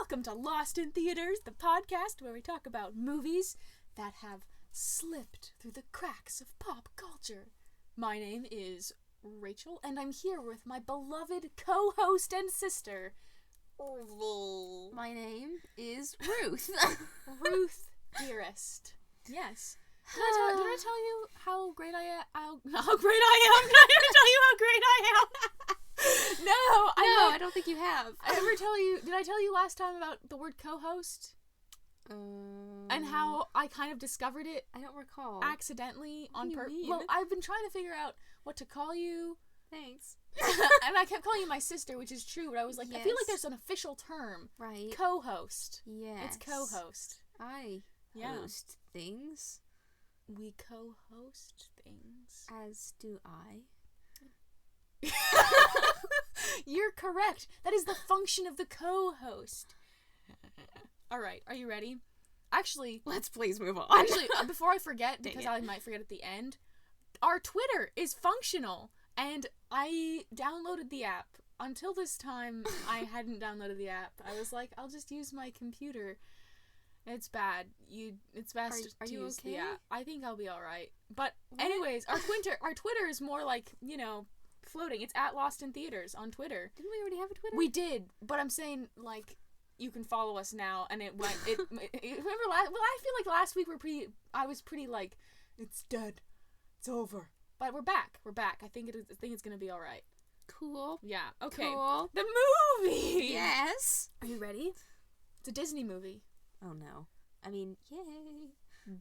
Welcome to Lost in Theaters, the podcast where we talk about movies that have slipped through the cracks of pop culture. My name is Rachel, and I'm here with my beloved co-host and sister, Orville. My name is Ruth. Ruth, dearest. Yes. Did I tell you how great I am? How great I am? Did I ever tell you how great I am? No, I don't think you have. Did I tell you last time about the word co-host? And how I kind of discovered it. I don't recall. Accidentally on purpose. Well, I've been trying to figure out what to call you. Thanks. And I kept calling you my sister, which is true, but I was like, yes. I feel like there's an official term. Right. Co-host. Yes. It's co-host. I host things. We co-host things. As do I. You're correct. That is the function of the co-host. Alright, are you ready? Actually, let's please move on. Actually, before I forget, because I might forget at the end, our Twitter is functional, and I downloaded the app. Until this time, I hadn't downloaded the app. I was like, I'll just use my computer. It's bad. It's best to use the app. I think I'll be alright. But anyways, our Twitter is more like, floating. It's at Lost in Theaters on Twitter. Didn't we already have a Twitter? We did, but I'm saying, like, you can follow us now, and remember I feel like last week I was pretty like, it's dead, it's over, but we're back. I think it's gonna be all right. Cool. Yeah. Okay. Cool. The movie. Yes. Are you ready? It's a Disney movie. Oh no. I mean, yay.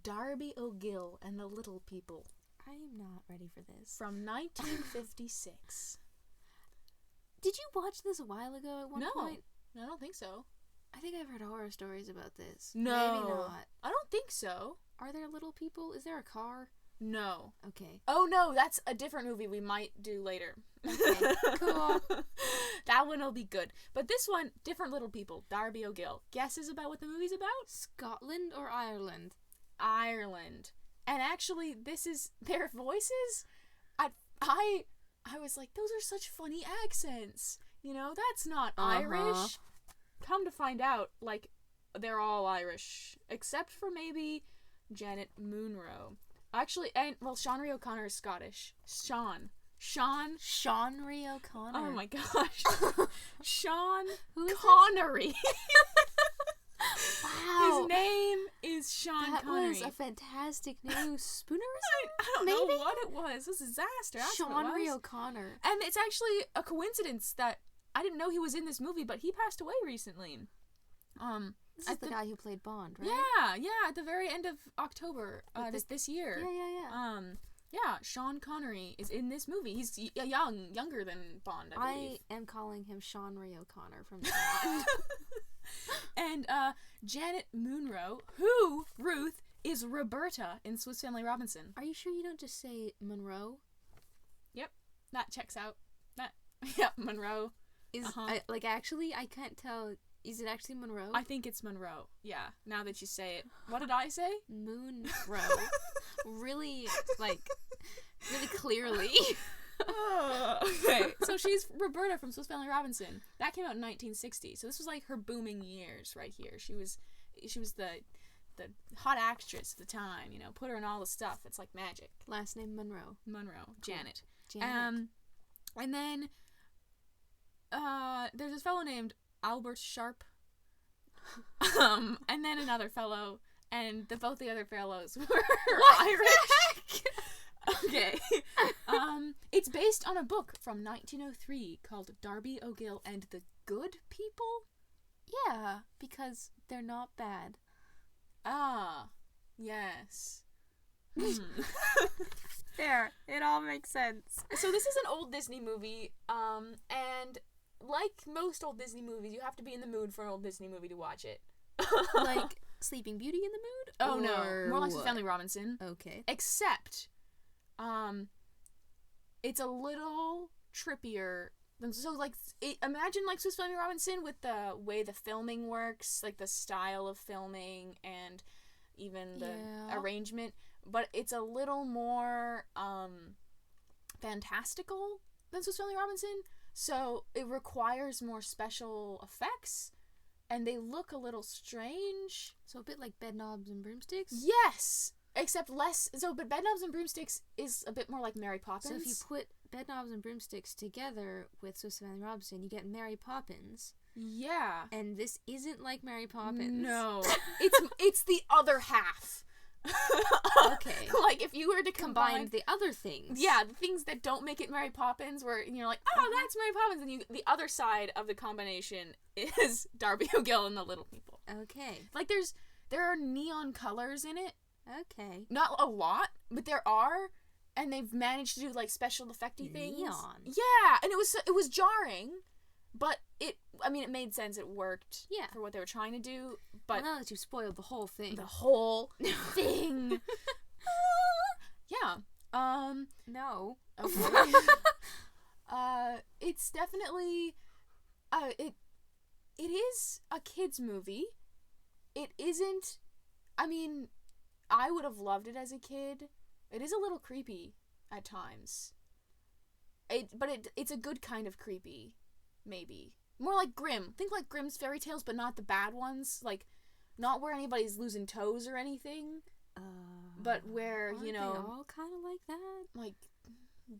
Darby O'Gill and the Little People. I'm not ready for this. From 1956. Did you watch this a while ago at one point? No, I don't think so. I think I've heard horror stories about this. No. Maybe not. I don't think so. Are there little people? Is there a car? No. Okay. Oh, no, that's a different movie we might do later. Okay, cool. That one will be good. But this one, different little people. Darby O'Gill. Guesses about what the movie's about? Scotland or Ireland? Ireland. And actually, this is their voices. I was like, those are such funny accents. That's not Irish. Come to find out, like, they're all Irish, except for maybe Janet Munro. Actually, Sean O'Connor is Scottish. Sean O'Connor. Oh my gosh. Sean Who is Connery. Wow. His name is Sean Connery. That was a fantastic name. Spoonerism? I don't know what it was. It was a disaster. Sean O'Connor. And it's actually a coincidence that I didn't know he was in this movie, but he passed away recently. This is the guy who played Bond, right? Yeah, at the very end of October this year. Yeah. Yeah, Sean Connery is in this movie. He's younger than Bond, I believe. I am calling him Sean O'Connor from now on. And Janet Munro, who, Ruth, is Roberta in Swiss Family Robinson. Are you sure you don't just say Monroe? Yep, that checks out. Yep, Monroe. Actually, I can't tell. Is it actually Monroe? I think it's Monroe. Yeah, now that you say it. What did I say? Monroe. really clearly. Okay, so she's Roberta from Swiss Family Robinson. That came out in 1960, so this was like her booming years right here. She was the hot actress of the time, put her in all the stuff. It's like magic. Last name Monroe. Janet. Janet. And then there's this fellow named Albert Sharp. And then another fellow, and both the other fellows were Irish. Okay. It's based on a book from 1903 called Darby O'Gill and the Good People? Yeah, because they're not bad. Ah, yes. There, it all makes sense. So this is an old Disney movie, and like most old Disney movies, you have to be in the mood for an old Disney movie to watch it. Like Sleeping Beauty in the mood? Oh, no. More like Swiss Family Robinson. Okay. Except, it's a little trippier. So, like, imagine, like, Swiss Family Robinson with the way the filming works, like, the style of filming and even the arrangement. But it's a little more, fantastical than Swiss Family Robinson. So, it requires more special effects. and they look a little strange. So a bit like Bed Knobs and Broomsticks? Yes! Except less... So, but Bed Knobs and Broomsticks is a bit more like Mary Poppins. So if you put Bed Knobs and Broomsticks together with Swiss Family Robinson, you get Mary Poppins. Yeah. And this isn't like Mary Poppins. No. It's the other half. Okay. Like, if you were to combine the other things. Yeah, the things that don't make it Mary Poppins, where you're like, oh, that's Mary Poppins, and the other side of the combination is Darby O'Gill and the Little People. Okay. Like, there are neon colors in it. Okay. Not a lot, but there are, and they've managed to do, like, special effecty things. Neon. Yeah, and it was jarring, but it made sense. It worked. Yeah. For what they were trying to do, but well, now that you spoiled the whole thing. The whole thing. Yeah. No. Okay. It's definitely, it is a kid's movie. It isn't, I would have loved it as a kid. It is a little creepy at times. But it's a good kind of creepy, maybe. More like Grimm. Think like Grimm's fairy tales, but not the bad ones. Like, not where anybody's losing toes or anything. But where, aren't they all kind of like that? Like,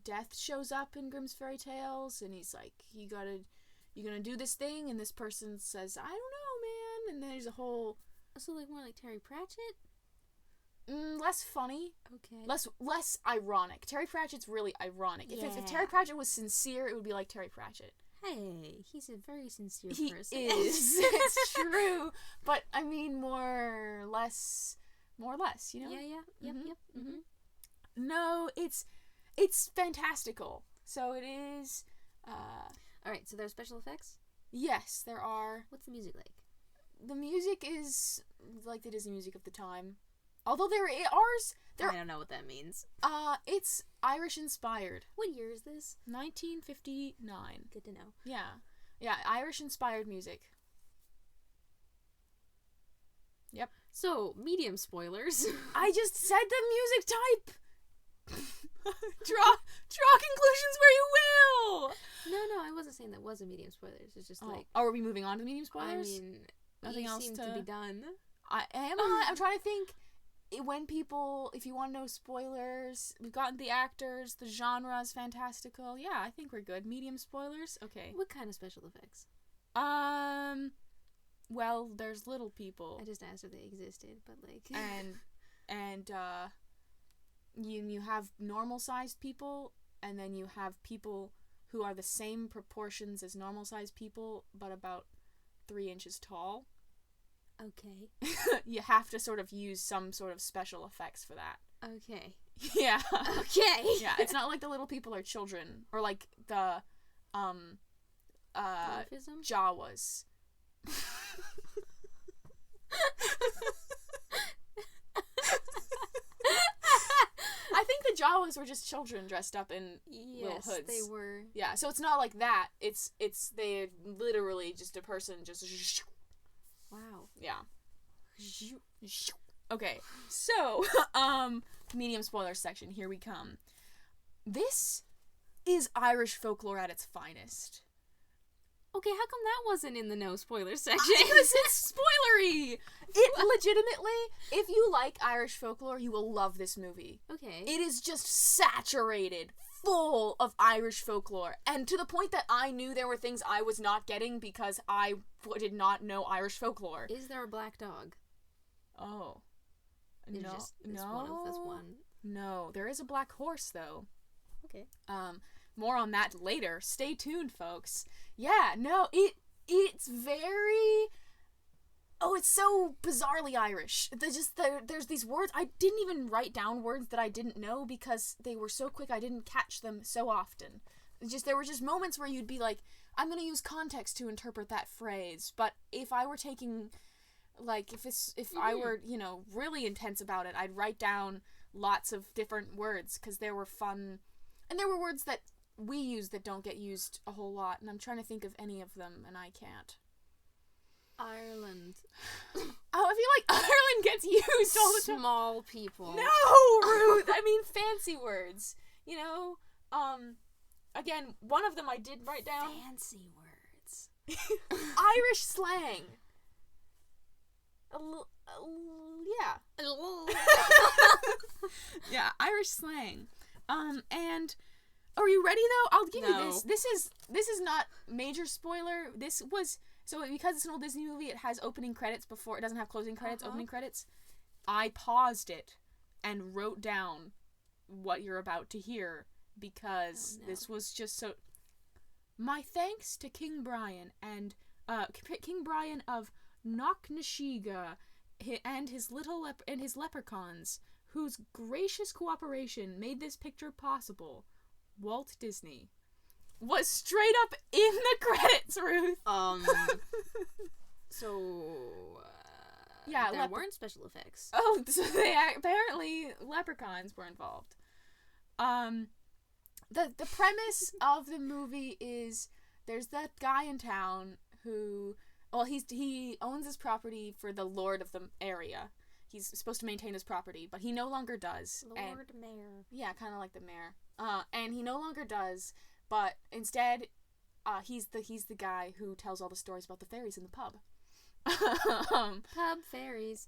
death shows up in Grimm's fairy tales, and he's like, you're gonna do this thing, and this person says, I don't know, man, and then there's a whole... So, like, more like Terry Pratchett? Less funny. Okay. Less ironic. Terry Pratchett's really ironic. Yeah. If Terry Pratchett was sincere, it would be like Terry Pratchett. Hey, he's a very sincere He person. is. It's true. But, more or less, you know? Yeah. Yep. Mm-hmm. No, it's fantastical. So it is, Alright, so there's special effects? Yes, there are. What's the music like? The music is like the Disney music of the time. Although I don't know what that means. It's Irish inspired. What year is this? 1959. Good to know. Yeah, Irish inspired music. Yep. So, medium spoilers. I just said the music type. Draw conclusions where you will. No, I wasn't saying that was a medium spoilers. It's just like... Oh, are we moving on to medium spoilers? I mean, nothing else seem to be done. I'm trying to think. If you want to know spoilers, we've gotten the actors, the genre is fantastical. Yeah, I think we're good. Medium spoilers? Okay. What kind of special effects? Well, there's little people. I just asked if they existed, but like... and you have normal-sized people, and then you have people who are the same proportions as normal-sized people, but about 3 inches tall. Okay. You have to sort of use some sort of special effects for that. Okay. Yeah. Okay. Yeah, it's not like the little people are children, or like the, Dwarfism? Jawas. I think the Jawas were just children dressed up in little hoods. Yes, they were. Yeah, so it's not like that. It's they literally just a person just... Wow. Yeah. Okay, so, medium spoiler section, here we come. This is Irish folklore at its finest. Okay, how come that wasn't in the no spoiler section? Because it's spoilery! It legitimately, if you like Irish folklore, you will love this movie. Okay. It is just saturated, full of Irish folklore, and to the point that I knew there were things I was not getting because I did not know Irish folklore. Is there a black dog? Oh. It's No. just, it's No. That's one. No. There is a black horse, though. Okay. More on that later. Stay tuned, folks. Yeah, no, it's very... Oh, it's so bizarrely Irish. There's these words. I didn't even write down words that I didn't know because they were so quick I didn't catch them so often. There were just moments where you'd be like, I'm going to use context to interpret that phrase. But if I were taking, like, if I were, really intense about it, I'd write down lots of different words because there were fun. And there were words that we use that don't get used a whole lot. And I'm trying to think of any of them, and I can't. Ireland. Oh, I feel like Ireland gets used all the time. Small people. No, Ruth! I mean fancy words. Again, one of them I did write down. Fancy words. Irish slang. Yeah. Yeah, Irish slang. And are you ready though? I'll give you this. This is not major spoiler. This was because it's an old Disney movie, it has opening credits before. It doesn't have closing credits, opening credits. I paused it and wrote down what you're about to hear because this was just so. My thanks to King Brian and King Brian of Knocknasheega and his leprechauns, whose gracious cooperation made this picture possible. Walt Disney was straight up in the credits, Ruth. Yeah, there weren't special effects. Oh, so apparently leprechauns were involved. The premise of the movie is there's that guy in town who, he owns this property for the lord of the area. He's supposed to maintain his property, but he no longer does. Lord Mayor. Yeah, kind of like the mayor. And he no longer does, but instead, he's the guy who tells all the stories about the fairies in the pub. Pub fairies.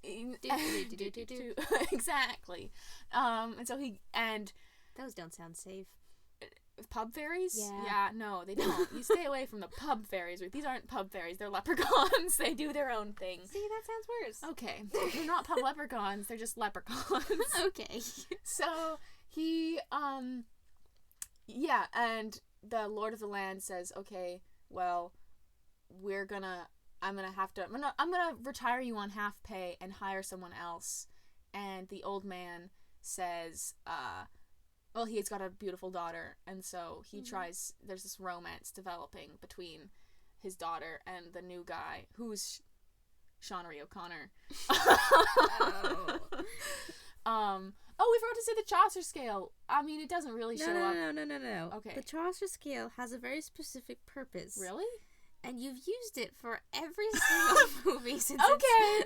Exactly. And those don't sound safe. Pub fairies? Yeah. No, they don't. You stay away from the pub fairies. These aren't pub fairies. They're leprechauns. They do their own thing. See, that sounds worse. Okay. They're not pub leprechauns. They're just leprechauns. Okay. So, he, and the Lord of the Land says, okay, well, I'm gonna retire you on half pay and hire someone else. And the old man says, he's got a beautiful daughter, and so he tries, there's this romance developing between his daughter and the new guy, who's Shawnee O'Connor. We forgot to say the Chaucer scale. I mean, it doesn't really show up. No. Okay. The Chaucer scale has a very specific purpose. Really? And you've used it for every single movie since. Okay.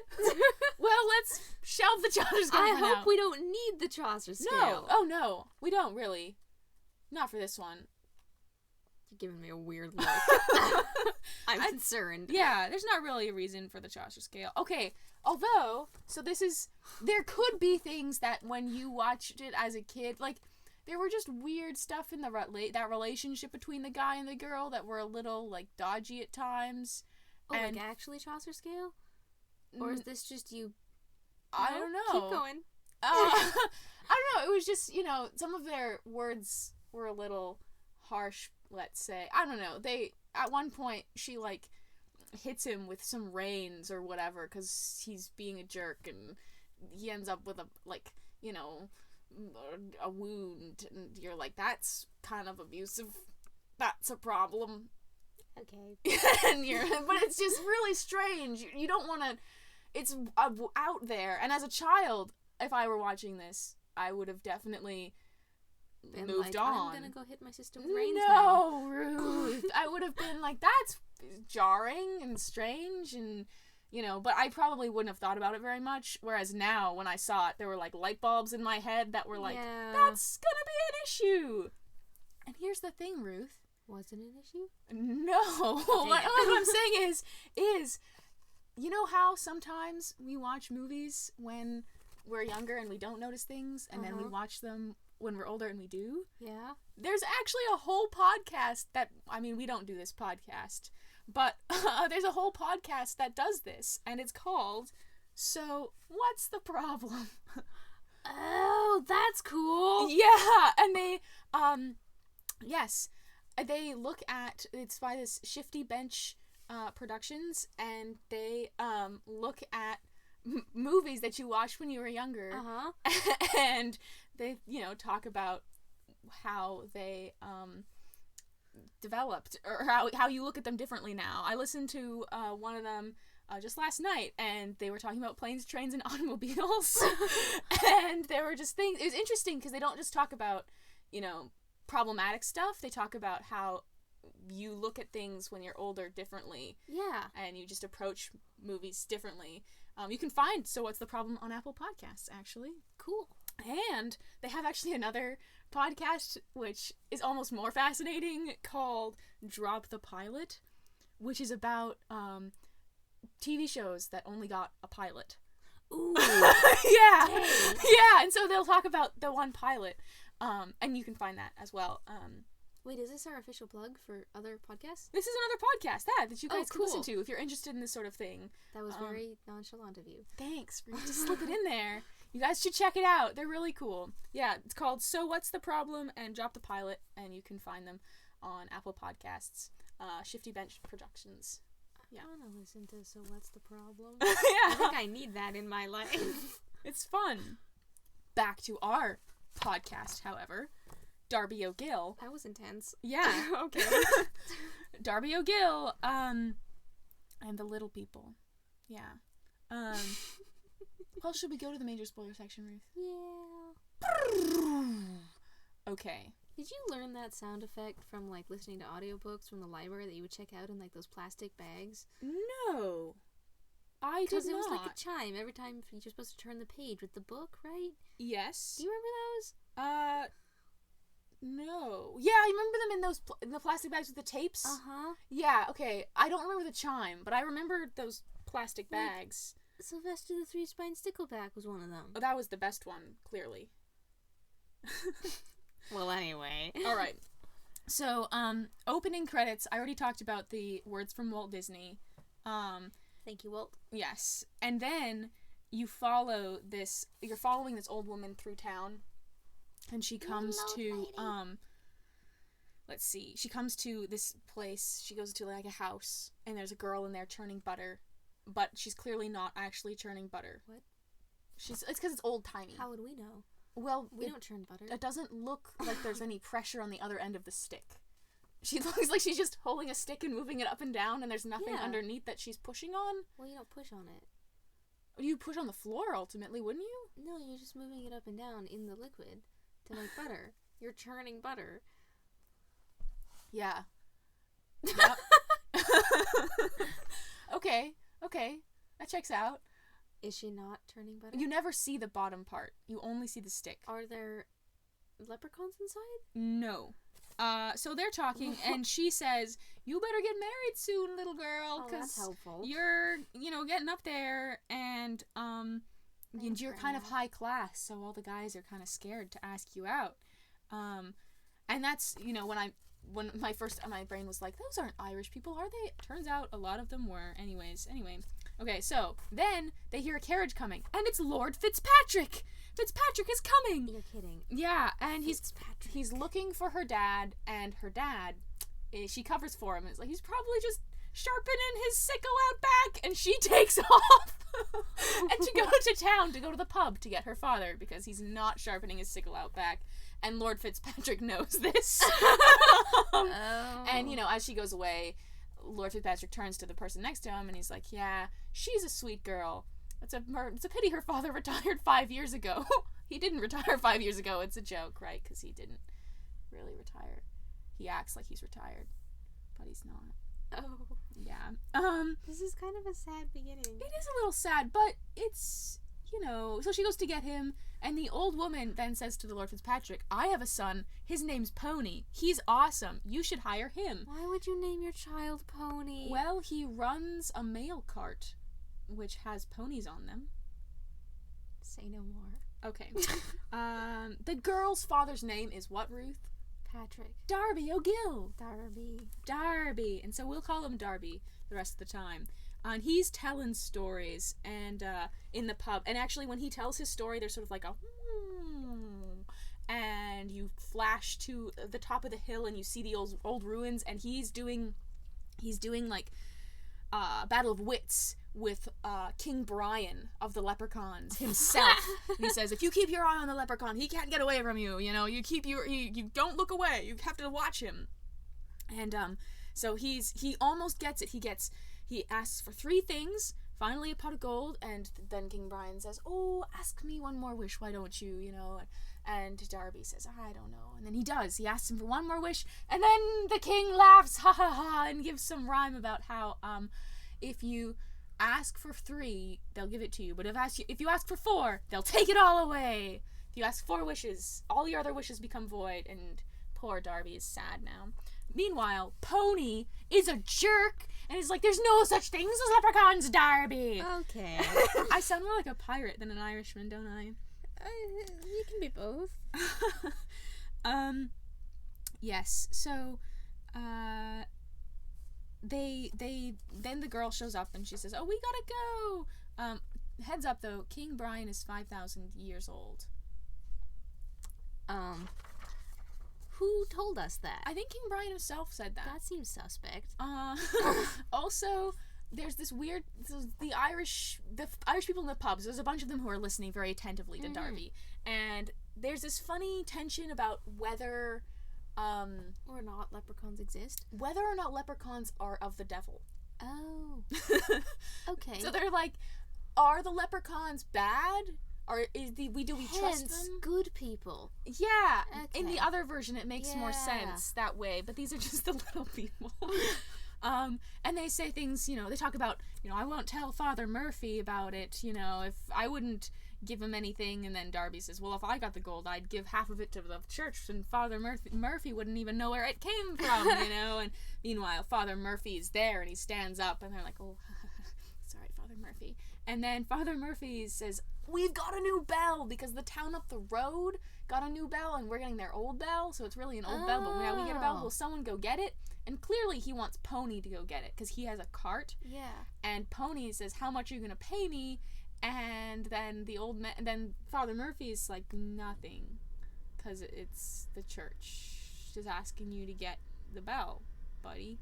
Well, let's shelve the Chaucer scale. I hope we don't need the Chaucer scale. No. Oh, no. We don't really. Not for this one. You're giving me a weird look. I'm concerned. Yeah, there's not really a reason for the Chaucer scale. Okay, although, there could be things that when you watched it as a kid, like, there were just weird stuff in that relationship between the guy and the girl that were a little, like, dodgy at times. Oh, like actually Chaucer scale? Or is this just you? I don't know. Keep going. I don't know. It was just, some of their words were a little harsh, let's say. I don't know. At one point, she, like, hits him with some reins or whatever because he's being a jerk, and he ends up with a wound, and you're like, that's kind of abusive. That's a problem. Okay. But it's just really strange. You don't want to. It's out there, and as a child, if I were watching this, I would have definitely moved on. I'm gonna go hit my sister with reins. No, Ruth. I would have been like, that's jarring and strange, and but I probably wouldn't have thought about it very much. Whereas now, when I saw it, there were like light bulbs in my head that were like, that's gonna be an issue. And here's the thing, Ruth. Was it an issue? No. What I'm saying is, you know how sometimes we watch movies when we're younger and we don't notice things, and then we watch them when we're older and we do? Yeah. There's actually a whole podcast we don't do this podcast, but there's a whole podcast that does this, and it's called So What's the Problem? Oh, that's cool. Yeah, and they look at, it's by this Shifty Bench Productions, and they look at movies that you watched when you were younger, and they talk about how they developed, or how you look at them differently now. I listened to one of them just last night, and they were talking about planes, trains, and automobiles. And there were just things. It was interesting because they don't just talk about problematic stuff. They talk about how you look at things when you're older differently. Yeah. And you just approach movies differently. You can find So What's the Problem on Apple Podcasts, actually. Cool. And they have actually another podcast, which is almost more fascinating, called Drop the Pilot, which is about TV shows that only got a pilot. Ooh. Yeah. Dang. Yeah, and so they'll talk about the one pilot. And you can find that as well. Wait, is this our official plug for other podcasts? This is another podcast that you guys can listen to if you're interested in this sort of thing. That was very nonchalant of you. Thanks for just slip it in there. You guys should check it out. They're really cool. Yeah, it's called So What's the Problem? And Drop the Pilot, and you can find them on Apple Podcasts. Shifty Bench Productions. Yeah. I want to listen to So What's the Problem? Yeah. I think I need that in my life. It's fun. Back to our podcast, however. Darby O'Gill. That was intense. Yeah. Okay. Darby O'Gill, and the little people. Yeah. Well, should we go to the major spoiler section, Ruth? Yeah. Okay. Did you learn that sound effect from, like, listening to audiobooks from the library that you would check out in, like, those plastic bags? No. I did not. Because it was like a chime every time you're supposed to turn the page with the book, right? Yes. Do you remember those? No. Yeah, I remember them in those in the plastic bags with the tapes. Uh-huh. Yeah, okay. I don't remember the chime, but I remember those plastic bags. Sylvester the Three-Spined Stickleback was one of them. Oh, that was the best one, clearly. Well, anyway. All right. So, opening credits. I already talked about the words from Walt Disney. Thank you, Walt. Yes. And then you follow this. You're following this old woman through town, and she comes to let's see. She comes to this place. She goes to like a house, and there's a girl in there churning butter, but she's clearly not actually churning butter. What? It's because it's old timey. How would we know? Well, we don't churn butter. It doesn't look like there's any pressure on the other end of the stick. She looks like she's just holding a stick and moving it up and down, and there's nothing underneath that she's pushing on. Well, you don't push on it. You push on the floor, ultimately, wouldn't you? No, you're just moving it up and down in the liquid to make butter. You're churning butter. Yeah. Yep. Okay. That checks out. Is she not turning butter? You never see the bottom part. You only see the stick. Are there leprechauns inside? No. So they're talking, and she says, "You better get married soon, little girl, because you're, getting up there, and you're kind of high class, so all the guys are kind of scared to ask you out." And that's, when my brain was like, those aren't Irish people, are they? Turns out a lot of them were. Anyway. Okay, so then they hear a carriage coming, and it's Lord Fitzpatrick. Fitzpatrick is coming. You're kidding. Yeah, and he's looking for her dad, and her dad, she covers for him. It's like he's probably just sharpening his sickle out back, and she takes off and to go to town, to go to the pub to get her father, because he's not sharpening his sickle out back. And Lord Fitzpatrick knows this. And, as she goes away, Lord Fitzpatrick turns to the person next to him, and he's like, "Yeah, she's a sweet girl. It's a pity her father retired 5 years ago." He didn't retire 5 years ago. It's a joke, right? Because he didn't really retire. He acts like he's retired, but he's not. Oh. Yeah. This is kind of a sad beginning. It is a little sad, but it's, so she goes to get him, and the old woman then says to the Lord Fitzpatrick, "I have a son. His name's Pony. He's awesome. You should hire him." Why would you name your child Pony? Well, he runs a mail cart, which has ponies on them. Say no more. Okay. The girl's father's name is what, Ruth? Patrick. Darby O'Gill. Darby. And so we'll call him Darby the rest of the time. And he's telling stories and in the pub. And actually, when he tells his story, there's sort of like a and you flash to the top of the hill and you see the old ruins, and he's doing like battle of wits with King Brian of the leprechauns himself. And he says, "If you keep your eye on the leprechaun, he can't get away from you. You don't look away. You have to watch him." And so he almost gets it. He asks for 3 things, finally a pot of gold, and then King Brian says, "Oh, ask me one more wish, why don't you, And Darby says, "I don't know." And then he does. He asks him for one more wish, and then the king laughs, ha ha ha, and gives some rhyme about how, if you ask for 3, they'll give it to you, but if you ask for 4, they'll take it all away. If you ask 4 wishes, all your other wishes become void, and poor Darby is sad now. Meanwhile, Pony is a jerk, And he's like, there's no such things as leprechauns, Darby. Okay. I sound more like a pirate than an Irishman, don't I? You can be both. Yes. So, then the girl shows up and she says, "Oh, we gotta go." Heads up though, King Brian is 5,000 years old. Who told us that? I think King Brian himself said that. That seems suspect. Also, there's this weird, the Irish people in the pubs, there's a bunch of them who are listening very attentively to Darby, and there's this funny tension about whether or not leprechauns exist. Whether or not leprechauns are of the devil. Oh. Okay. So they're like, are the leprechauns bad? Or do we trust them? Good people. Yeah. Okay. In the other version, it makes more sense that way. But these are just the little people. And they say things, they talk about, I won't tell Father Murphy about it, if I wouldn't give him anything. And then Darby says, well, if I got the gold, I'd give half of it to the church, and Father Murphy wouldn't even know where it came from, And meanwhile, Father Murphy's there, and he stands up, and they're like, oh, sorry, Father Murphy. And then Father Murphy says, we've got a new bell, because the town up the road got a new bell, and we're getting their old bell, so it's really an old bell, but now we get a bell. Will someone go get it? And clearly he wants Pony to go get it, because he has a cart. Yeah. And Pony says, how much are you going to pay me? And then then Father Murphy's like, nothing, because it's the church just asking you to get the bell, buddy.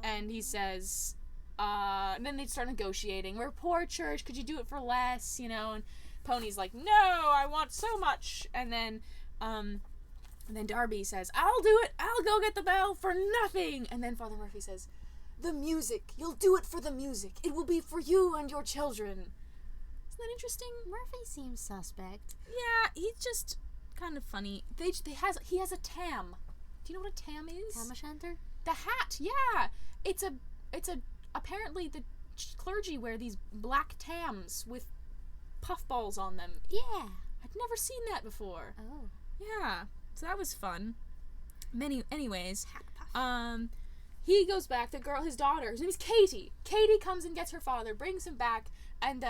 And he says, and then they start negotiating. We're a poor church, could you do it for less, And Pony's like, no, I want so much. And then Darby says, I'll do it, I'll go get the bell for nothing. And then Father Murphy says, the music, you'll do it for the music. It will be for you and your children. Isn't that interesting? Murphy seems suspect. Yeah, he's just kind of funny. He has a tam. Do you know what a tam is? Tam o'shanter? The hat, yeah. It's a apparently the clergy wear these black tams with puffballs on them. Yeah. I'd never seen that before. Oh. Yeah. So that was fun. Anyways, Hat puff. He goes back, his daughter, his name is Katie. Katie comes and gets her father, brings him back, and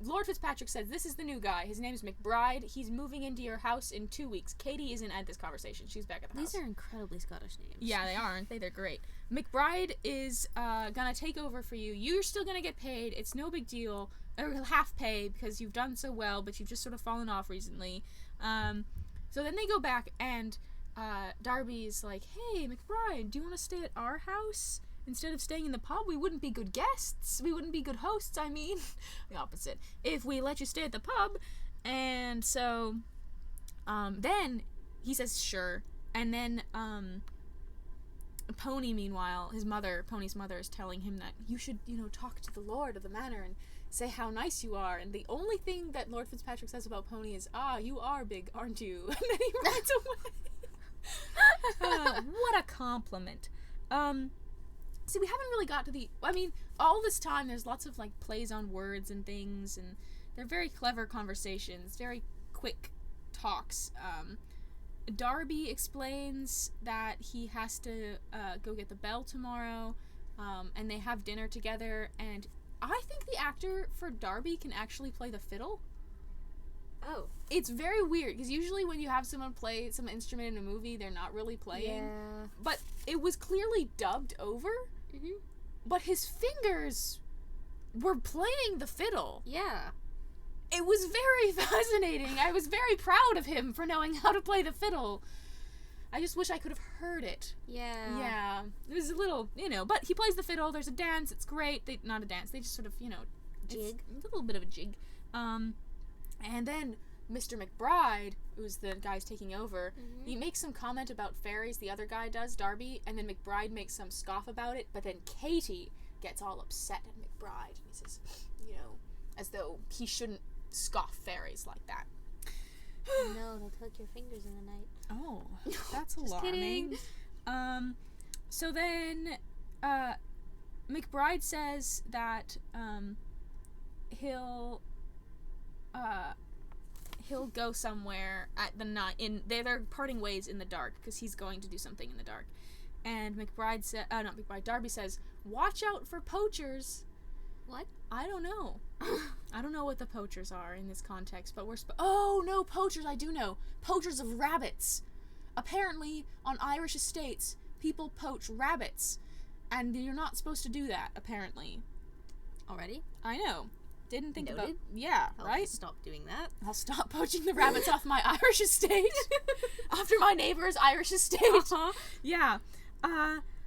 Lord Fitzpatrick says, this is the new guy. His name is McBride. He's moving into your house in 2 weeks. Katie isn't at this conversation. She's back at the house. These are incredibly Scottish names. Yeah, they are, aren't they? They're great. McBride is gonna take over for you. You're still gonna get paid. It's no big deal. Or half pay, because you've done so well, but you've just sort of fallen off recently. So then they go back, and Darby's like, hey, McBride, do you want to stay at our house? Instead of staying in the pub, we wouldn't be good guests. We wouldn't be good hosts, I mean. The opposite. If we let you stay at the pub. And so, then he says, sure. And then, Pony, meanwhile, Pony's mother is telling him that you should, talk to the Lord of the Manor and say how nice you are. And the only thing that Lord Fitzpatrick says about Pony is, you are big, aren't you? And then he rides away. What a compliment. See, we haven't really got to all this time there's lots of, plays on words and things, and they're very clever conversations, very quick talks. Darby explains that he has to go get the bell tomorrow, and they have dinner together, and I think the actor for Darby can actually play the fiddle. Oh. It's very weird, because usually when you have someone play some instrument in a movie, they're not really playing. Yeah. But it was clearly dubbed over, but his fingers were playing the fiddle. Yeah. It was very fascinating. I was very proud of him for knowing how to play the fiddle. I just wish I could have heard it. Yeah. Yeah. It was a little, but he plays the fiddle. There's a dance. It's great. Not a dance. They just sort of, jig. It's a little bit of a jig. And then Mr. McBride, who's the guy's taking over, he makes some comment about fairies. The other guy does, Darby, and then McBride makes some scoff about it, but then Katie gets all upset at McBride. And he says, as though he shouldn't scoff fairies like that. No, they'll tuck your fingers in the night. Oh, that's Just alarming. Kidding. So then, McBride says that, he'll go somewhere at the night. They're parting ways in the dark, because he's going to do something in the dark. And Darby says, "Watch out for poachers." What? I don't know. I don't know what the poachers are in this context, but oh no, poachers, I do know. Poachers of rabbits. Apparently, on Irish estates, people poach rabbits. And you're not supposed to do that, apparently. Already? I know. Didn't think Noted. about... Yeah, I'll right? stop doing that. I'll stop poaching the rabbits off my Irish estate. After my neighbor's Irish estate. Uh-huh. Yeah.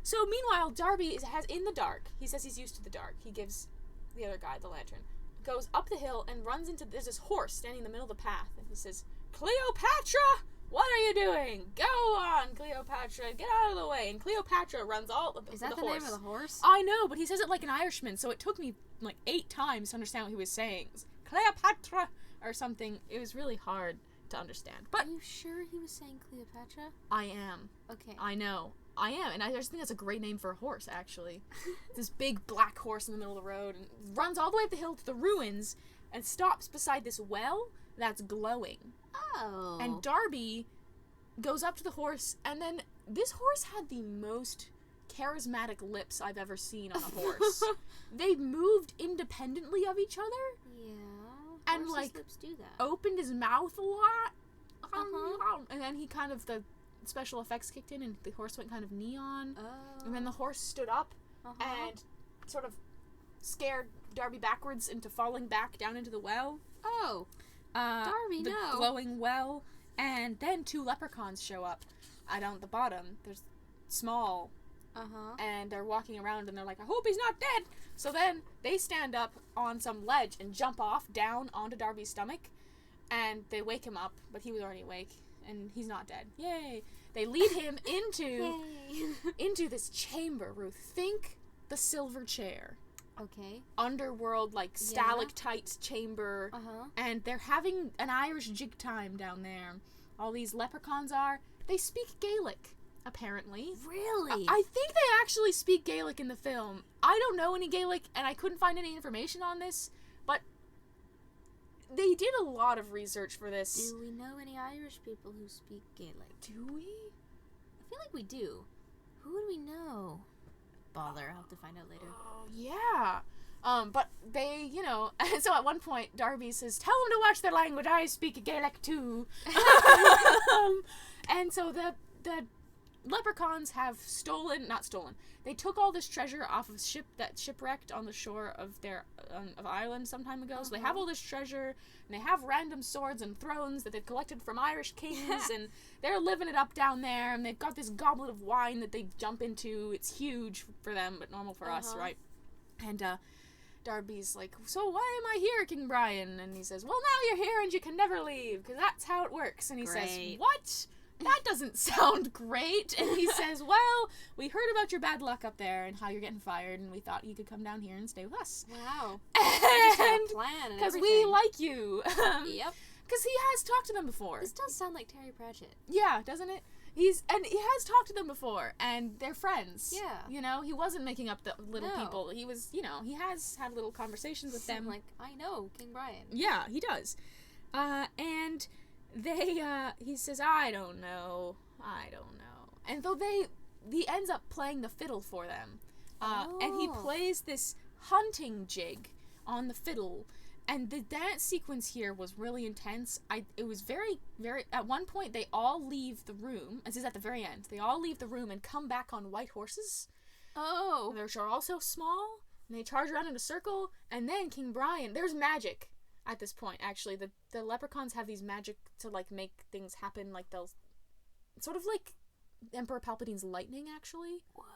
So meanwhile, Darby has in the dark. He says he's used to the dark. He gives the other guy the lantern. Goes up the hill and runs into... There's this horse standing in the middle of the path. And he says, "Cleopatra! What are you doing? Go on, Cleopatra. Get out of the way." And Cleopatra runs all the Is that the horse. name of the horse? I know, but he says it like an Irishman, so it took me like 8 times to understand what he was saying. It was Cleopatra or something. It was really hard to understand. But are you sure he was saying Cleopatra? I am. Okay. I know. I am, and I just think that's a great name for a horse, actually. This big black horse in the middle of the road, and runs all the way up the hill to the ruins, and stops beside this well that's glowing. Oh. And Darby goes up to the horse, and then this horse had the most charismatic lips I've ever seen on a horse. They moved independently of each other. Yeah. And, horses' like, lips do that. Opened his mouth a lot. Uh-huh. And then he kind of, the special effects kicked in, and the horse went kind of neon. Oh. And then the horse stood up Uh-huh. and sort of scared Darby backwards into falling back down into the well. Oh. Darby, the no. glowing well. And then 2 leprechauns show up. Down at the bottom. They're small. Uh-huh. And they're walking around, and they're like, "I hope he's not dead." So then they stand up on some ledge and jump off down onto Darby's stomach. And they wake him up, but he was already awake. And he's not dead. Yay. They lead him into this chamber, Ruth. Think the silver chair. Okay. Underworld, like, stalactite chamber. Uh-huh. And they're having an Irish jig time down there. All these leprechauns are. They speak Gaelic, apparently. Really? I think they actually speak Gaelic in the film. I don't know any Gaelic, and I couldn't find any information on this, but they did a lot of research for this. Do we know any Irish people who speak Gaelic? Do we? I feel like we do. Who would we know? Bother, I'll have to find out later. Oh, yeah. But they, so at one point, Darby says, "Tell them to watch their language, I speak Gaelic too." And so the leprechauns have they took all this treasure off of a ship that shipwrecked on the shore of their of Ireland some time ago. So they have all this treasure, and they have random swords and thrones that they've collected from Irish kings, and they're living it up down there, and they've got this goblet of wine that they jump into. It's huge for them, but normal for us, right? And Darby's like, "So why am I here, King Brian?" And he says, "Well, now you're here and you can never leave, because that's how it works." And he says, "What? That doesn't sound great." And he says, "Well, we heard about your bad luck up there and how you're getting fired, and we thought you could come down here and stay with us." Wow. And plan because we like you. Yep. Because he has talked to them before. This does sound like Terry Pratchett. Yeah, doesn't it? He has talked to them before, and they're friends. Yeah. He wasn't making up the little No. people. He was, he has had little conversations with them. Like, I know King Brian. Yeah, he does. And they, he says, I don't know. And though he ends up playing the fiddle for them. And he plays this hunting jig on the fiddle. And the dance sequence here was really intense. It was very, very... At one point, they all leave the room. This is at the very end. They all leave the room and come back on white horses. Oh. Which are also small. And they charge around in a circle. And then King Brian... There's magic at this point, actually. The leprechauns have these magic to, like, make things happen. Like, they'll... Sort of like Emperor Palpatine's lightning, actually. What?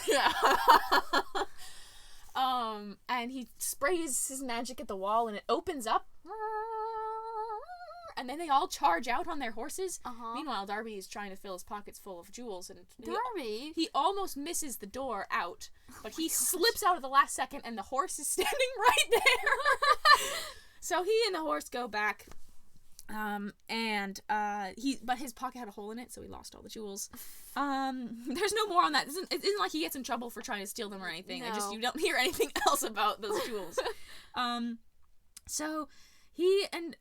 Yeah. And he sprays his magic at the wall, and it opens up. And then they all charge out on their horses. Meanwhile, Darby is trying to fill his pockets full of jewels. And Darby? He almost misses the door out, but he slips out at the last second, and the horse is standing right there. So he and the horse go back. But his pocket had a hole in it, so he lost all the jewels. There's no more on that. It isn't like he gets in trouble for trying to steal them or anything. No. You don't hear anything else about those jewels. So he and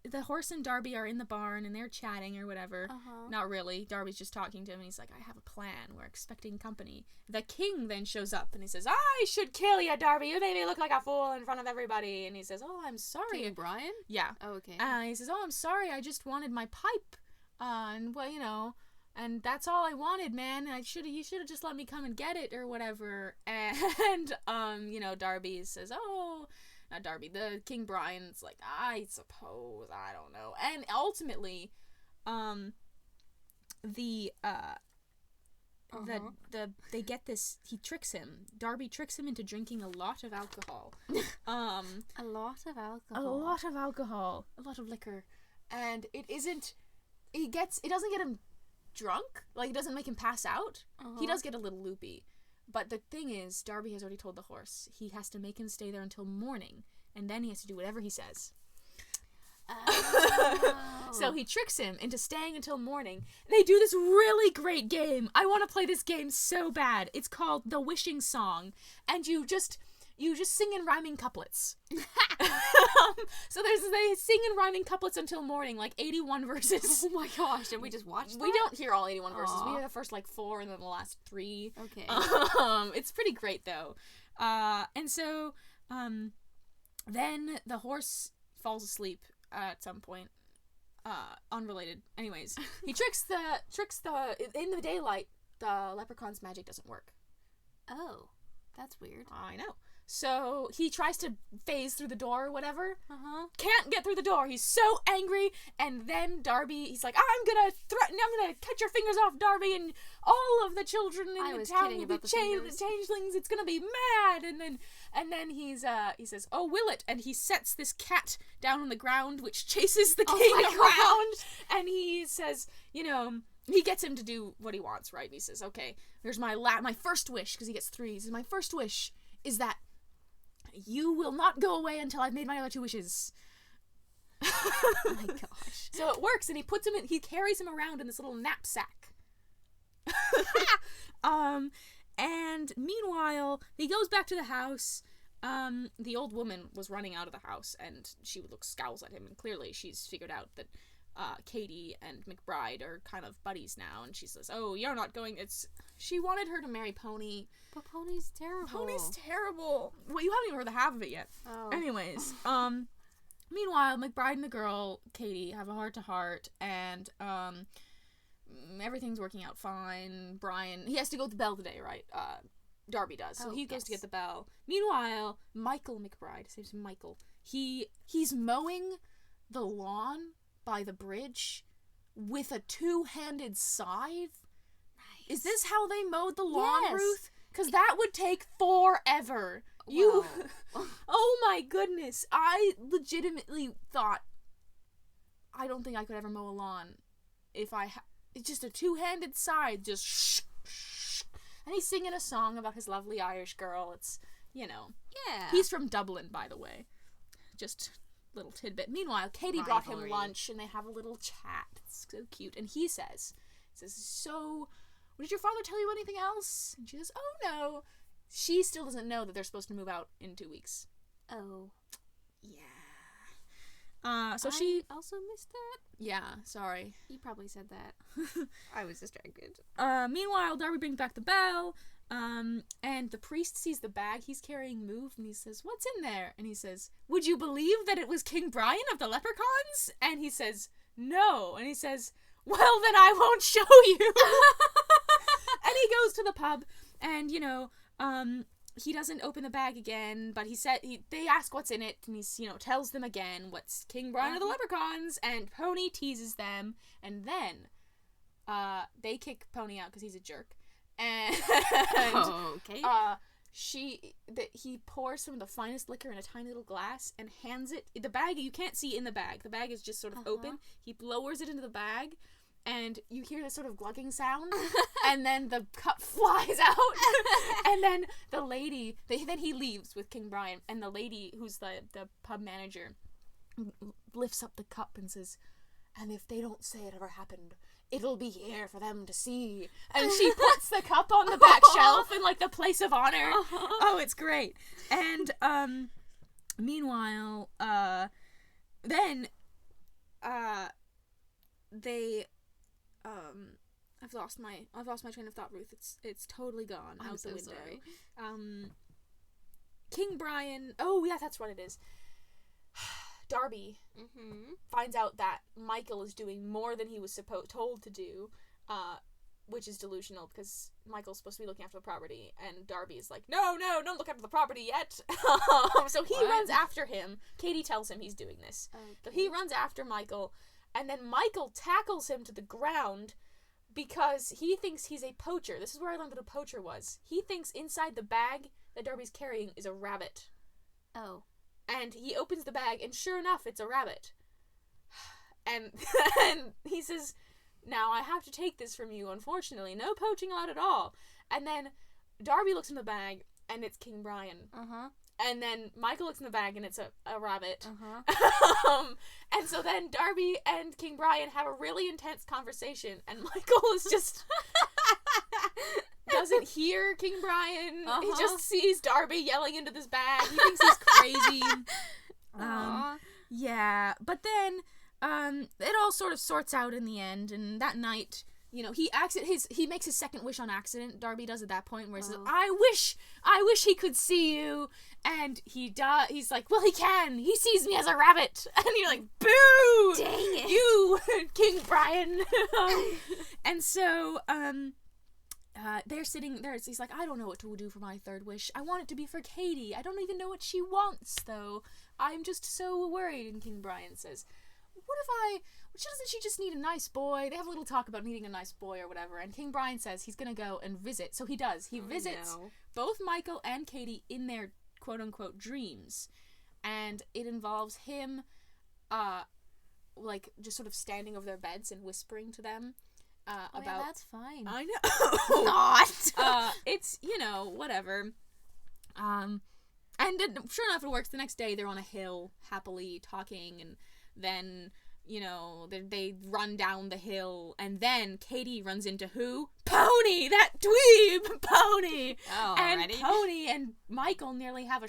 the horse and Darby are in the barn and they're chatting or whatever. Not really. Darby's just talking to him and he's like, I have a plan. We're expecting company. The king then shows up and he says, I should kill you, Darby. You made me look like a fool in front of everybody. And he says, oh, I'm sorry. King Brian? Yeah. Oh, okay. He says, oh, I'm sorry. I just wanted my pipe. And, well, you know, and that's all I wanted, man. You should have just let me come and get it or whatever. And, you know, Darby says, oh... Not Darby, the King Brian's like, I suppose, I don't know. And ultimately, they get this, he tricks him. Darby tricks him into drinking a lot of alcohol. A lot of alcohol. A lot of alcohol. A lot of liquor. And it doesn't get him drunk. Like, it doesn't make him pass out. He does get a little loopy. But the thing is, Darby has already told the horse he has to make him stay there until morning, and then he has to do whatever he says. Oh. So he tricks him into staying until morning. They do this really great game. I want to play this game so bad. It's called The Wishing Song, and you just sing in rhyming couplets. So they sing in rhyming couplets until morning, like 81 verses. Oh my gosh, and we just watch that? We don't hear all 81 verses. We hear the first like 4 and then the last 3. Okay. It's pretty great though. And so then the horse falls asleep at some point. Unrelated. Anyways, he tricks the in the daylight, the leprechaun's magic doesn't work. Oh, that's weird. I know. So he tries to phase through the door or whatever. Can't get through the door. He's so angry. And then Darby, he's like, I'm gonna cut your fingers off, Darby, and all of the children in the town will be changelings. It's gonna be mad. And then he says, oh, will it? And he sets this cat down on the ground, which chases the king around. And he says, you know, he gets him to do what he wants, right? And he says, okay, here's my first wish, because he gets 3. He says, my first wish is that you will not go away until I've made my other 2 wishes. Oh my gosh. So it works, and he carries him around in this little knapsack. And meanwhile, he goes back to the house. The old woman was running out of the house, and she scowls at him, and clearly she's figured out that Katie and McBride are kind of buddies now, and she says, oh, you're not going, she wanted her to marry Pony. But Pony's terrible. Pony's terrible. Well, you haven't even heard the half of it yet. Oh. Anyways, meanwhile, McBride and the girl, Katie, have a heart-to-heart, and, everything's working out fine. Brian, he has to go to the bell today, right? Darby does. So he goes to get the bell. Meanwhile, Michael McBride, his name's Michael, he's mowing the lawn by the bridge with a 2-handed scythe. Nice. Is this how they mowed the lawn, yes. Ruth? Because that would take forever. Wow. Oh my goodness. I legitimately thought, I don't think I could ever mow a lawn if it's just a 2-handed scythe, just shh. And he's singing a song about his lovely Irish girl. It's, you know. Yeah. He's from Dublin, by the way. Just little tidbit. Meanwhile, Katie brought him lunch, and they have a little chat. It's so cute. And he says, so, did your father tell you anything else? And she says, oh, no. She still doesn't know that they're supposed to move out in 2 weeks. Oh. Yeah. So she also missed that? Yeah, sorry. You probably said that. I was distracted. Meanwhile, Darby brings back the bell, and the priest sees the bag he's carrying move, and he says, what's in there? And he says, would you believe that it was King Brian of the leprechauns? And he says, no. And he says, well, then I won't show you. And he goes to the pub, and, you know, he doesn't open the bag again, but they ask what's in it, and he, tells them again what's King Brian of the leprechauns, and Pony teases them, and then, they kick Pony out because he's a jerk, and, okay. He pours some of the finest liquor in a tiny little glass, and hands it, the bag, you can't see in the bag is just sort of open, he lowers it into the bag, and you hear this sort of glugging sound, and then the cup flies out, and then the lady, then he leaves with King Brian, and the lady, who's the pub manager, lifts up the cup and says, and if they don't say it ever happened, it'll be here for them to see. And she puts the cup on the back shelf in, the place of honor. Oh, it's great. And, meanwhile, then they, I've lost my train of thought, Ruth. It's totally gone out the window. Sorry. King Brian. Oh yeah, that's what it is. Darby finds out that Michael is doing more than he was told to do, which is delusional because Michael's supposed to be looking after the property, and Darby is like, no, don't look after the property yet. So he runs after him. Katie tells him he's doing this. Okay. So he runs after Michael, and then Michael tackles him to the ground because he thinks he's a poacher. This is where I learned what a poacher was. He thinks inside the bag that Darby's carrying is a rabbit. Oh. And he opens the bag, and sure enough, it's a rabbit. And he says, now I have to take this from you, unfortunately. No poaching allowed at all. And then Darby looks in the bag, and it's King Brian. Uh-huh. And then Michael looks in the bag, and it's a rabbit. Uh-huh. And so then Darby and King Brian have a really intense conversation, and Michael is just... doesn't hear King Brian. He just sees Darby yelling into this bag. He thinks he's crazy. Yeah, but then it all sort of sorts out in the end, and that night, you know, he makes his second wish on accident. Darby does at that point where he says, I wish he could see you. And he's like, well, he can. He sees me as a rabbit. And you're like, boo! Dang it. You, King Brian. And so, they're sitting there. He's like, I don't know what to do for my third wish. I want it to be for Katie. I don't even know what she wants, though. I'm just so worried. And King Brian says, doesn't she just need a nice boy? They have a little talk about needing a nice boy or whatever. And King Brian says he's going to go and visit. So he does. He visits both Michael and Katie in their quote-unquote dreams. And it involves him, like, just sort of standing over their beds and whispering to them. About yeah, that's fine. I know. Not. It's, you know, whatever. And then, sure enough, it works. The next day, they're on a hill, happily talking, and then, you know, they run down the hill, and then Katie runs into who? Pony! That dweeb! Pony! Oh, and already? Pony and Michael nearly have a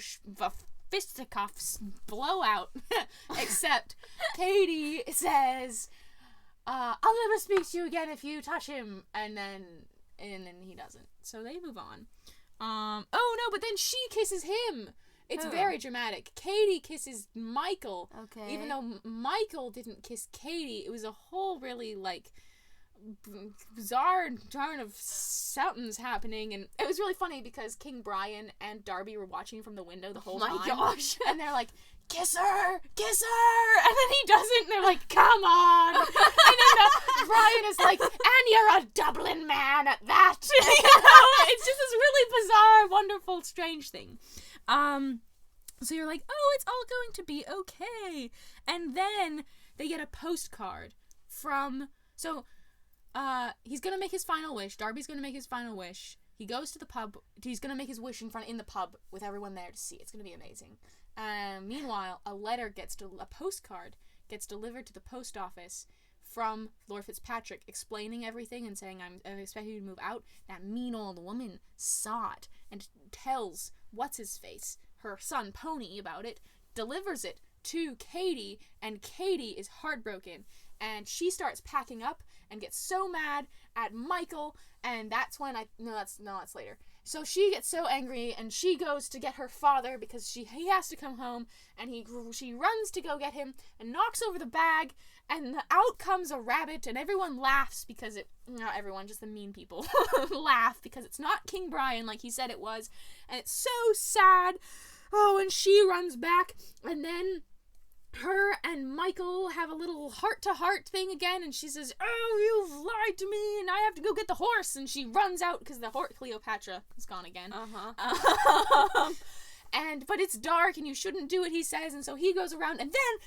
fisticuffs blowout. Except Katie says... I'll never speak to you again if you touch him, and then he doesn't. So they move on. Oh no, but then she kisses him. It's very dramatic. Katie kisses Michael. Okay. Even though Michael didn't kiss Katie, it was a whole really, like, bizarre turn of something's happening, and it was really funny because King Brian and Darby were watching from the window the whole time. My gosh. And they're like, kiss her! And then he doesn't, and they're like, come on! And then Brian is like, and you're a Dublin man at that! You know? It's just this really bizarre, wonderful, strange thing. So you're like, oh, it's all going to be okay. And then they get a postcard from, so, he's gonna make his final wish. Darby's gonna make his final wish. He goes to the pub. He's gonna make his wish in the pub with everyone there to see. It's gonna be amazing. Meanwhile, a postcard gets delivered to the post office from Lord Fitzpatrick, explaining everything and saying, I'm expecting you to move out. That mean old woman saw it and tells what's-his-face, her son Pony, about it, delivers it to Katie, and Katie is heartbroken. And she starts packing up and gets so mad at Michael, and that's when that's later. So she gets so angry, and she goes to get her father because he has to come home, and she runs to go get him and knocks over the bag, and out comes a rabbit, and everyone laughs because not everyone, just the mean people laugh because it's not King Brian like he said it was, and it's so sad. Oh, and she runs back, and then her and Michael have a little heart-to-heart thing again, and she says, oh, you've lied to me, and I have to go get the horse, and she runs out, because the horse, Cleopatra, is gone again. But it's dark, and you shouldn't do it, he says, and so he goes around, and then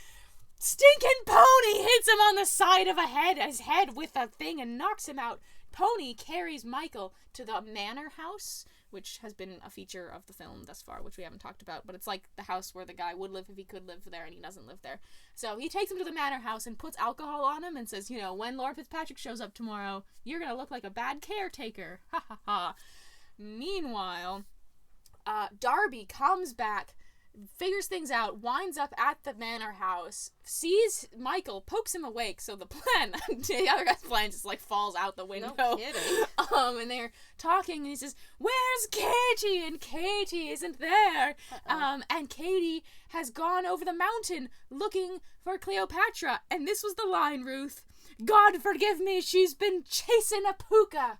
stinking Pony hits him on the side of his head with a thing, and knocks him out. Pony carries Michael to the manor house, which has been a feature of the film thus far, which we haven't talked about, but it's like the house where the guy would live if he could live there, and he doesn't live there. So he takes him to the manor house and puts alcohol on him and says, you know, when Lord Fitzpatrick shows up tomorrow, you're gonna look like a bad caretaker. Ha ha ha. Meanwhile, Darby comes back figures things out, winds up at the manor house, sees Michael, pokes him awake, so the other guy's plan just, like, falls out the window. No kidding. And they're talking, and he says, "Where's Katie?" And Katie isn't there. And Katie has gone over the mountain looking for Cleopatra. And this was the line, Ruth. "God forgive me, she's been chasing a puka."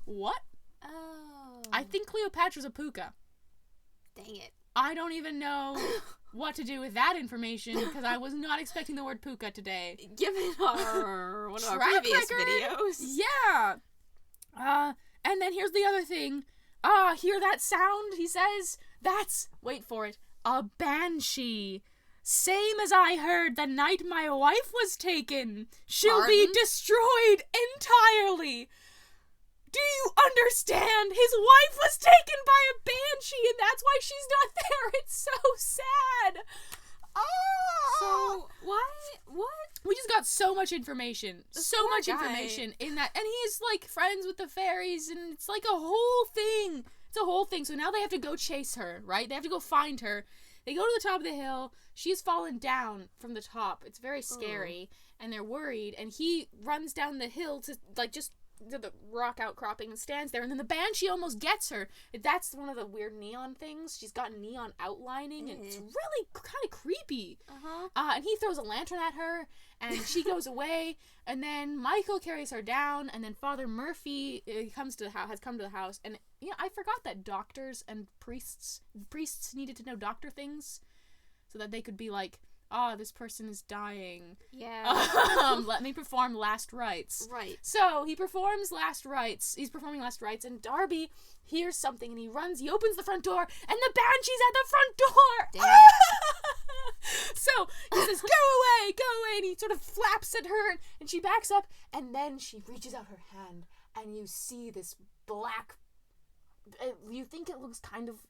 What? Oh. I think Cleopatra's a puka. Dang it. I don't even know what to do with that information because I was not expecting the word puka today. Given one of our previous videos. Yeah. And then here's the other thing. Hear that sound? He says, "That's," wait for it, "a banshee. Same as I heard the night my wife was taken. She'll be destroyed entirely." Do you understand? His wife was taken by a banshee, and that's why she's not there. It's so sad. So, why? What? We just got so much information. So much information in that. And he's, like, friends with the fairies, and it's like a whole thing. It's a whole thing. So now they have to go chase her, right? They have to go find her. They go to the top of the hill. She's fallen down from the top. It's very scary, and they're worried. And he runs down the hill to, like, just to the rock outcropping and stands there, and then the banshee almost gets her. That's one of the weird neon things. She's got neon outlining, and it's really kind of creepy. And he throws a lantern at her, and she goes away, and then Michael carries her down, and then Father Murphy has come to the house, and I forgot that doctors and priests needed to know doctor things so that they could be like, this person is dying. Yeah. Let me perform last rites. Right. So he performs last rites. He's performing last rites, and Darby hears something, and he opens the front door, and the banshee's at the front door. Damn. So he says, go away, and he sort of flaps at her, and she backs up, and then she reaches out her hand, and you see this black, you think it looks kind of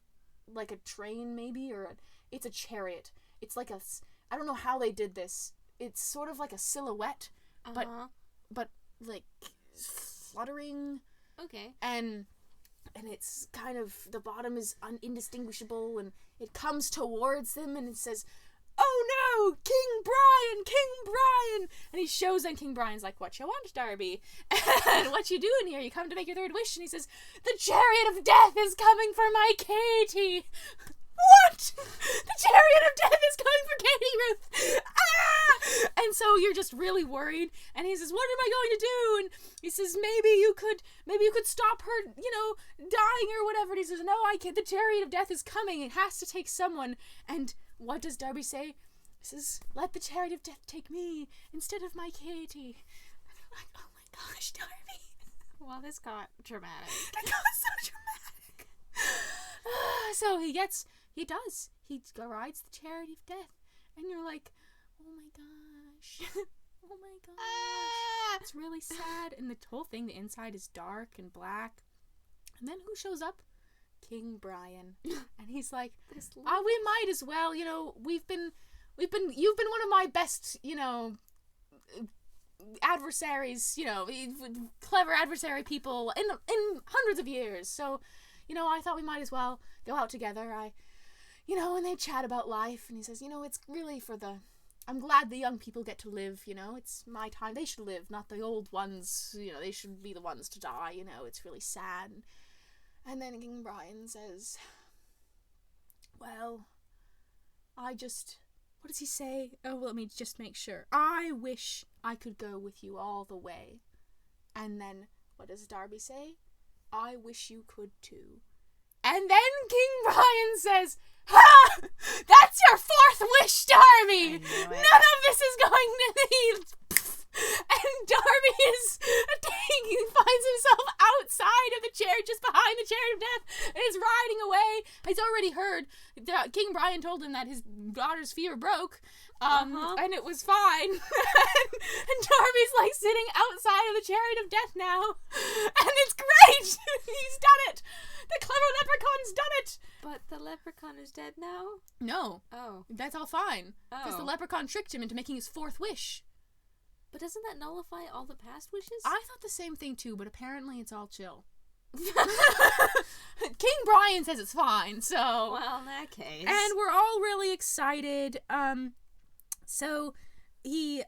like a train, maybe, or it's a chariot. It's like I don't know how they did this. It's sort of like a silhouette, but like fluttering. Okay. And it's kind of, the bottom is indistinguishable, and it comes towards them, and it says, "Oh no, King Brian!" And he shows, and King Brian's like, "What you want, Darby? And what you doing here? You come to make your third wish?" And he says, "The chariot of death is coming for my Katie." What? The chariot of death is coming for Katie, Ruth. And so you're just really worried, and he says, "What am I going to do?" And he says, maybe you could stop her, dying or whatever. And he says, "No, I can't. The chariot of death is coming. It has to take someone." And what does Darby say? He says, "Let the chariot of death take me instead of my Katie." And you're like, oh my gosh, Darby. Well, this got dramatic. It got so dramatic. So he rides the chariot of death, and you're like, oh my gosh. Oh my gosh. It's really sad. And the whole thing, the inside is dark and black. And then who shows up? King Brian. And he's like, we might as well, you've been one of my best, adversaries, clever adversary people in hundreds of years. So, I thought we might as well go out together. And they chat about life, and he says, it's really I'm glad the young people get to live, it's my time. They should live, not the old ones, they should be the ones to die, it's really sad. And then King Brian says, well, what does he say? Oh, let me just make sure. "I wish I could go with you all the way." And then, what does Darby say? "I wish you could too." And then King Brian says, "Ha! That's your fourth wish, Darby! None of this is going to be..." And Darby he finds himself outside of the chariot, just behind the chariot of death, and is riding away. He's already heard that King Brian told him that his daughter's fever broke, and it was fine. And Darby's like sitting outside of the chariot of death now, and it's great. He's done it. The clever leprechaun's done it. But the leprechaun is dead now? No. Oh. That's all fine. Because the leprechaun tricked him into making his fourth wish. But doesn't that nullify all the past wishes? I thought the same thing too, but apparently it's all chill. King Brian says it's fine, so... Well, in that case... And we're all really excited. So he,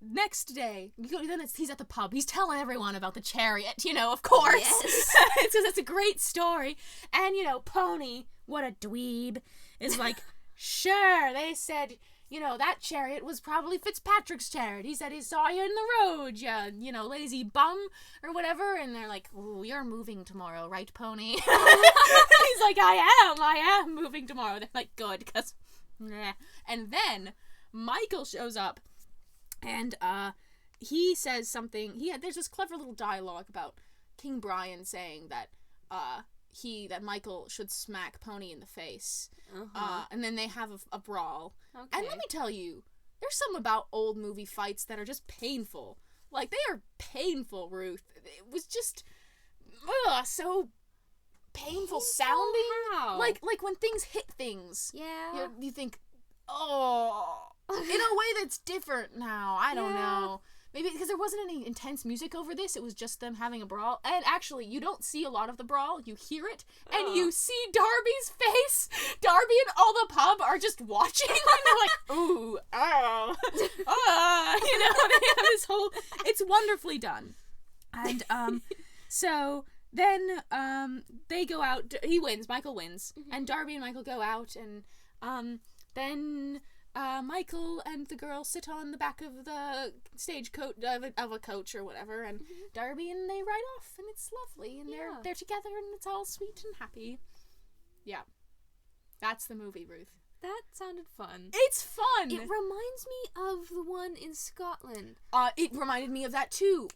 next day, then he's at the pub. He's telling everyone about the chariot, of course. Yes. Because it's a great story. And, Pony, what a dweeb, is like, sure, they said... that chariot was probably Fitzpatrick's chariot. He said he saw you in the road, you lazy bum, or whatever. And they're like, ooh, you're moving tomorrow, right, Pony? He's like, I am moving tomorrow. They're like, good, because, nah. And then Michael shows up, and he says something. There's this clever little dialogue about King Brian saying that that Michael should smack Pony in the face. And then they have a brawl. Okay. And let me tell you, there's something about old movie fights that are just painful. Like, they are painful, Ruth. It was just so painful sounding. How? Like when things hit things. Yeah. You think, oh, in a way that's different now. I don't know. Maybe because there wasn't any intense music over this. It was just them having a brawl. And actually, you don't see a lot of the brawl. You hear it. And you see Darby's face. Darby and all the pub are just watching. And they're like, ooh, oh. They have this whole... It's wonderfully done. And so then they go out. He wins. Michael wins. Mm-hmm. And Darby and Michael go out. And then... Michael and the girl sit on the back of the stagecoach of a coach or whatever, and Darby and they ride off, and it's lovely, and they're together, and it's all sweet and happy. Yeah, that's the movie, Ruth. That sounded fun. It's fun. It reminds me of the one in Scotland. It reminded me of that too.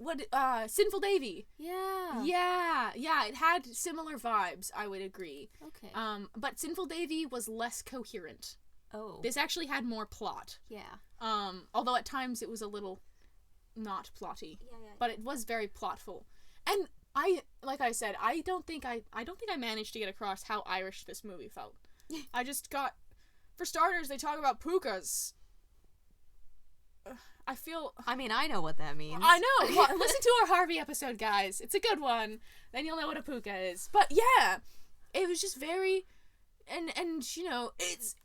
Sinful Davy. Yeah. Yeah. It had similar vibes. I would agree. Okay. But Sinful Davy was less coherent. Oh. This actually had more plot. Yeah. Although at times it was a little not plotty. Yeah. But it was very plotful. And like I said, I don't think I managed to get across how Irish this movie felt. I just got, for starters, they talk about pukas. I know what that means. I know. Well, listen to our Harvey episode, guys. It's a good one. Then you'll know what a puka is. But yeah, it was just very... And it's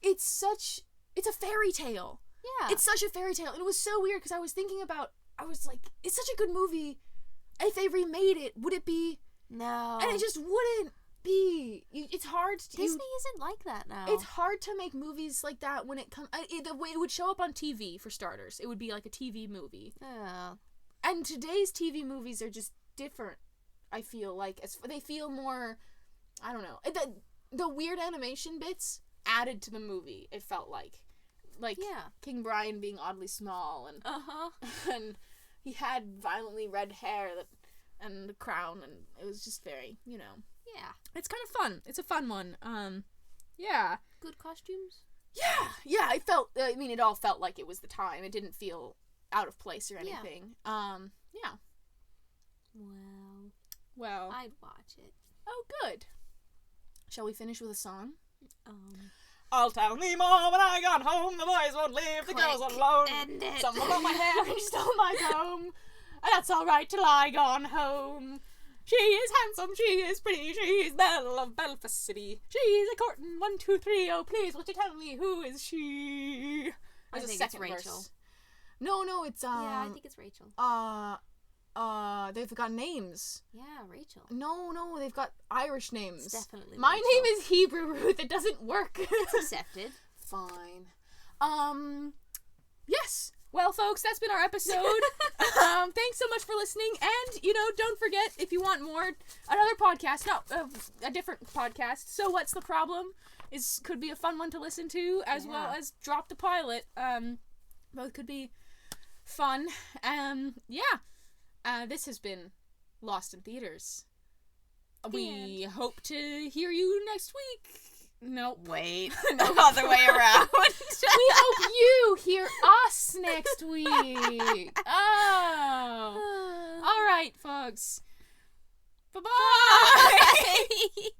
a fairy tale. Yeah. It's such a fairy tale. And it was so weird because I was like, it's such a good movie. If they remade it, would it be? No. And it just wouldn't be. It's hard. Disney isn't like that now. It's hard to make movies like that when it comes. It would show up on TV, for starters. It would be like a TV movie. Yeah. And today's TV movies are just different, I feel like. They feel more, I don't know. The weird animation bits added to the movie, it felt like. King Brian being oddly small, and and he had violently red hair and the crown, and it was just very, Yeah. It's kind of fun. It's a fun one. Yeah. Good costumes? Yeah, it all felt like it was the time. It didn't feel out of place or anything. Yeah. Well. I'd watch it. Oh, good. Shall we finish with a song? I'll tell me more when I got home. The boys won't leave the girls alone. End it. Someone got my hair He stole my comb. That's all right till I gone home. She is handsome, she is pretty, she is Belle of Belfast City. She's a courtin', 1, 2, 3. Oh, please, won't you tell me who is she? I think it's Rachel. Verse. No, it's yeah, I think it's Rachel. They've got names. Yeah, Rachel. No, they've got Irish names. It's definitely My Rachel. name is Hebrew, Ruth. It doesn't work. It's accepted. Fine. Yes. Well, folks, that's been our episode. Thanks so much for listening. And, don't forget, if you want more, another podcast, a different podcast, So What's the Problem? Could be a fun one to listen to, as well as Drop the Pilot. Both could be fun. This has been Lost in Theaters. We hope to hear you next week. Nope. Wait. The other way around. We hope you hear us next week. Oh. All right, folks. Bye-bye. Bye.